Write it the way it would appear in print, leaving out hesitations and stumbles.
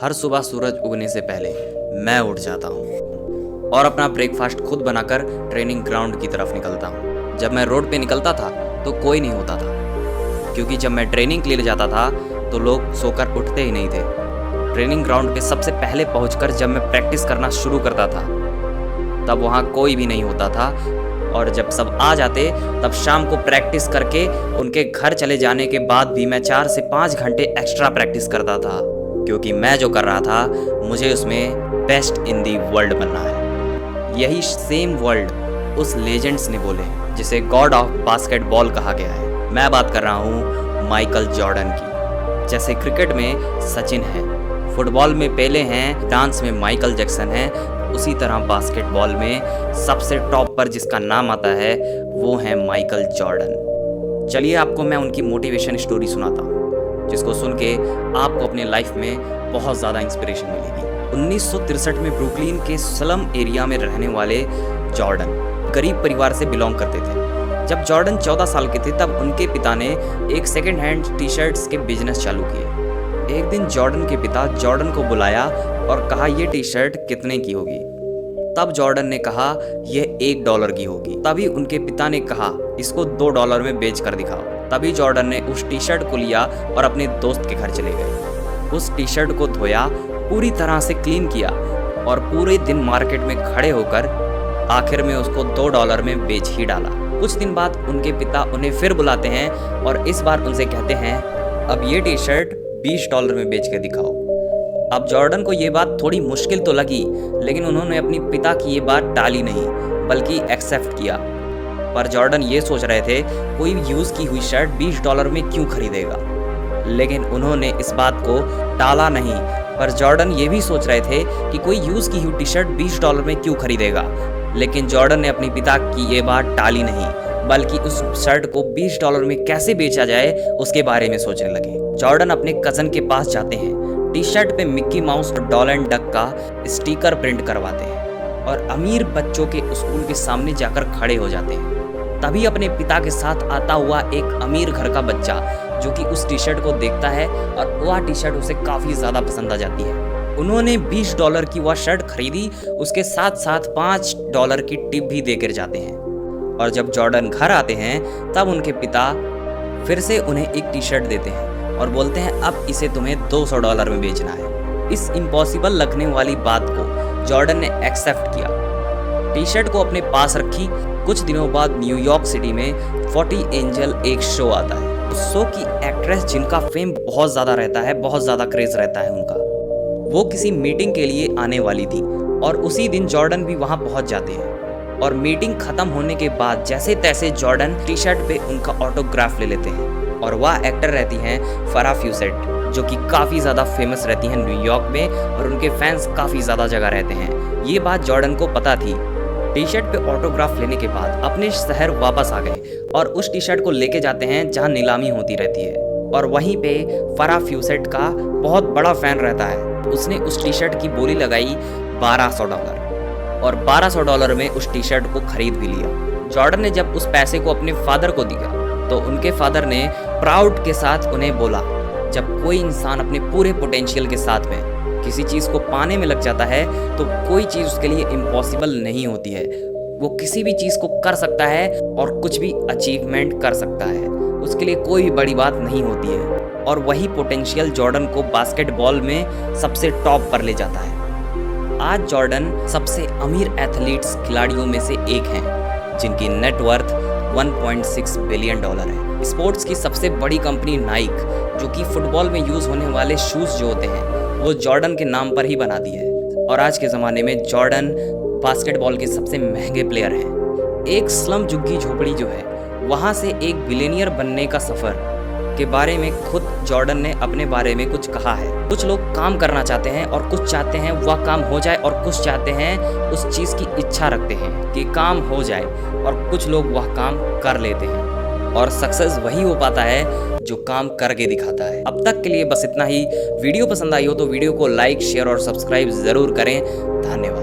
हर सुबह सूरज उगने से पहले मैं उठ जाता हूँ और अपना ब्रेकफास्ट खुद बनाकर ट्रेनिंग ग्राउंड की तरफ निकलता हूँ। जब मैं रोड पे निकलता था तो कोई नहीं होता था, क्योंकि जब मैं ट्रेनिंग के लिए जाता था तो लोग सोकर उठते ही नहीं थे। ट्रेनिंग ग्राउंड पे सबसे पहले पहुंचकर जब मैं प्रैक्टिस करना शुरू करता था तब वहाँ कोई भी नहीं होता था, और जब सब आ जाते तब शाम को प्रैक्टिस करके उनके घर चले जाने के बाद भी मैं 4 से 5 घंटे एक्स्ट्रा प्रैक्टिस करता था, क्योंकि मैं जो कर रहा था मुझे उसमें बेस्ट इन दी वर्ल्ड बनना है। यही सेम वर्ल्ड उस लेजेंड्स ने बोले जिसे गॉड ऑफ बास्केटबॉल कहा गया है। मैं बात कर रहा हूँ माइकल जॉर्डन की। जैसे क्रिकेट में सचिन है, फुटबॉल में पेले हैं, डांस में माइकल जैक्सन है, उसी तरह बास्केटबॉल में सबसे टॉप पर जिसका नाम आता है वो है माइकल जॉर्डन। चलिए आपको मैं उनकी मोटिवेशन स्टोरी सुनाता हूँ, जिसको सुन के आपको अपने लाइफ में बहुत ज़्यादा इंस्पिरेशन मिलेगी। 1963 में ब्रुकलिन के स्लम एरिया में रहने वाले जॉर्डन गरीब परिवार से बिलोंग करते थे। जब जॉर्डन 14 साल के थे तब उनके पिता ने एक सेकेंड हैंड टी शर्ट्स के बिजनेस चालू किए। एक दिन जॉर्डन के पिता जॉर्डन को बुलाया और कहा ये टी शर्ट कितने की होगी। तब जॉर्डन ने कहा ये $1 की होगी। तभी उनके पिता ने कहा इसको $2 में बेच कर दिखाओ। तभी जॉर्डन ने उस टी शर्ट को लिया और अपने दोस्त के घर चले गए। उस टी शर्ट को धोया, पूरी तरह से क्लीन किया और पूरे दिन मार्केट में खड़े होकर आखिर में उसको $2 में बेच ही डाला। कुछ दिन बाद उनके पिता उन्हें फिर बुलाते हैं और इस बार उनसे कहते हैं अब ये टी शर्ट $20 में बेच के दिखाओ। अब जॉर्डन को ये बात थोड़ी मुश्किल तो लगी, लेकिन उन्होंने अपनी पिता की ये बात टाली नहीं बल्कि एक्सेप्ट किया। पर जॉर्डन ये सोच रहे थे कोई यूज़ की हुई शर्ट $20 में क्यों खरीदेगा, लेकिन उन्होंने इस बात को टाला नहीं। पर जॉर्डन ये भी सोच रहे थे कि कोई यूज़ की हुई टी शर्ट $20 में क्यों खरीदेगा, लेकिन जॉर्डन ने अपनी पिता की ये बात टाली नहीं बल्कि उस शर्ट को $20 में कैसे बेचा जाए उसके बारे में सोचने लगे। जॉर्डन अपने कज़न के पास जाते हैं, टी शर्ट पे मिक्की माउस और डोनाल्ड डक का स्टिकर प्रिंट करवाते हैं और अमीर बच्चों के स्कूल के सामने जाकर खड़े हो जाते हैं। तभी अपने पिता के साथ आता हुआ एक अमीर घर का बच्चा जो कि उस टी शर्ट को देखता है और वह टी शर्ट उसे काफ़ी ज़्यादा पसंद आ जाती है। उन्होंने $20 की वह शर्ट खरीदी, उसके साथ साथ $5 की टिप भी देकर जाते हैं। और जब जॉर्डन घर आते हैं तब उनके पिता फिर से उन्हें एक टी शर्ट देते हैं और बोलते हैं अब इसे तुम्हें $200 में बेचना है। इस इम्पॉसिबल लगने वाली बात को जॉर्डन ने एक्सेप्ट किया, टी शर्ट को अपने पास रखी। कुछ दिनों बाद न्यूयॉर्क सिटी में 40 एंजल एक शो आता है। उस शो की एक्ट्रेस जिनका फेम बहुत ज़्यादा रहता है, बहुत ज़्यादा क्रेज रहता है उनका, वो किसी मीटिंग के लिए आने वाली थी और उसी दिन जॉर्डन भी वहाँ पहुँच जाते हैं। और मीटिंग खत्म होने के बाद जैसे तैसे जॉर्डन टी शर्ट पे उनका ऑटोग्राफ ले लेते हैं। और वह एक्टर रहती हैं फरा फ्यूसेट, जो कि काफ़ी ज़्यादा फेमस रहती हैं न्यूयॉर्क में और उनके फैंस काफ़ी ज़्यादा जगह रहते हैं। ये बात जॉर्डन को पता थी। टी शर्ट पे ऑटोग्राफ लेने के बाद अपने शहर वापस आ गए और उस टी शर्ट को लेके जाते हैं जहाँ नीलामी होती रहती है। और वहीं पे फरा फ्यूसेट का बहुत बड़ा फैन रहता है। उसने उस टी शर्ट की बोली लगाई $1200 और $1200 में उस टी शर्ट को खरीद भी लिया। जॉर्डन ने जब उस पैसे को अपने फादर को दिया तो उनके फादर ने प्राउड के साथ उन्हें बोला जब कोई इंसान अपने पूरे पोटेंशियल के साथ में किसी चीज़ को पाने में लग जाता है तो कोई चीज़ उसके लिए इम्पॉसिबल नहीं होती है। वो किसी भी चीज़ को कर सकता है और कुछ भी अचीवमेंट कर सकता है, उसके लिए कोई भी बड़ी बात नहीं होती है। और वही पोटेंशियल जॉर्डन को बास्केटबॉल में सबसे टॉप पर ले जाता है। आज जॉर्डन सबसे अमीर एथलीट्स खिलाड़ियों में से एक हैं, जिनकी नेटवर्थ $1.6 बिलियन है। स्पोर्ट्स की सबसे बड़ी कंपनी नाइक, जो कि फुटबॉल में यूज़ होने वाले शूज़ जो होते हैं वो जॉर्डन के नाम पर ही बना दी है। और आज के ज़माने में जॉर्डन बास्केटबॉल के सबसे महंगे प्लेयर हैं। एक स्लम झुग्गी झोपड़ी जो है वहाँ से एक बिलियनियर बनने का सफ़र के बारे में खुद जॉर्डन ने अपने बारे में कुछ कहा है। कुछ लोग काम करना चाहते हैं और कुछ चाहते हैं वह काम हो जाए और कुछ चाहते हैं उस चीज़ की इच्छा रखते हैं कि काम हो जाए, और कुछ लोग वह काम कर लेते हैं। और सक्सेस वही हो पाता है जो काम करके दिखाता है। अब तक के लिए बस इतना ही। वीडियो पसंद आई हो तो वीडियो को लाइक, शेयर और सब्सक्राइब ज़रूर करें। धन्यवाद।